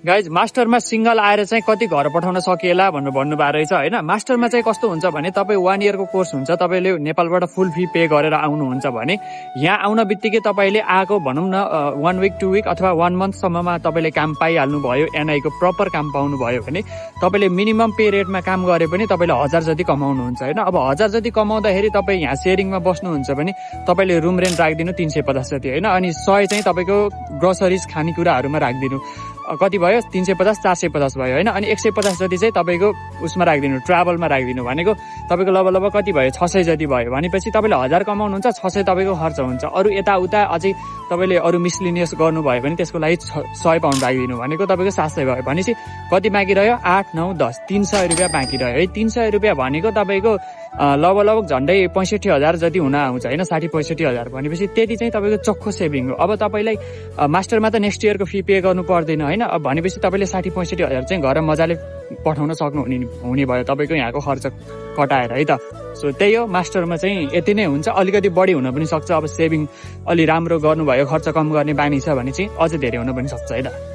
Guys मास्टरमा single आएर चाहिँ कति घर पठाउन सकिएला भनेर भन्नुभएको रहेछ होइन। मास्टरमा चाहिँ कस्तो हुन्छ भने तपाईँ 1 इयरको कोर्स हुन्छ, तपाईँले नेपालबाट फुल फी पे गरेर आउनुहुन्छ भने यहाँ आउन बित्तिकै तपाईँले आएको भनौँ न 1 विक 2 विक अथवा 1 मन्थसम्ममा तपाईँले काम पाइहाल्नु भयो, एनआईको प्रपर काम पाउनु भयो भने तपाईँले मिनिमम पे रेटमा काम गरे पनि तपाईँले 1000 जति कमाउनुहुन्छ होइन। अब 1000 जति कमाउँदाखेरि तपाईँ यहाँ सेयरिङमा बस्नुहुन्छ भने तपाईँले रुम रेन्ट राखिदिनु 350 जति होइन, अनि 100 चाहिँ तपाईँको ग्रोसरिज खानेकुराहरूमा राखिदिनु, कति भयो 350 450 भयो होइन। अनि 150 जति चाहिँ तपाईँको उसमा राखिदिनु, ट्राभलमा राखिदिनु भनेको तपाईँको लगभग कति भयो 600 जति भयो भनेपछि तपाईँले 1000 कमाउनुहुन्छ, 600 तपाईँको खर्च हुन्छ। अरू यताउता अझै तपाईँले अरू मिसलिनियस गर्नुभयो भने त्यसको लागि 100 पाउन्ड राखिदिनु भनेको तपाईँको 700 भयो भनेपछि कति बाँकी रह्यो 8 9 10 300 रुपियाँ बाँकी रह्यो है। 300 रुपियाँ भनेको तपाईँको लगभग झन्डै 65,000 जति हुन आउँछ होइन, 60-65,000 भनेपछि त्यति चाहिँ तपाईँको चोखो सेभिङ हो। अब तपाईँलाई मास्टरमा त नेक्स्ट इयरको फी पे गर्नु पर्दैन होइन, अब भनेपछि तपाईँले 60-65,000 चाहिँ घर मजाले पठाउन सक्नुहुने भयो तपाईँको यहाँको खर्च कटाएर है त। सो त्यही हो, मास्टरमा चाहिँ यति नै हुन्छ, अलिकति बढी हुन पनि सक्छ। अब सेभिङ अलि राम्रो गर्नुभयो, खर्च कम गर्ने बानी छ भने चाहिँ अझै धेरै हुन पनि सक्छ है त।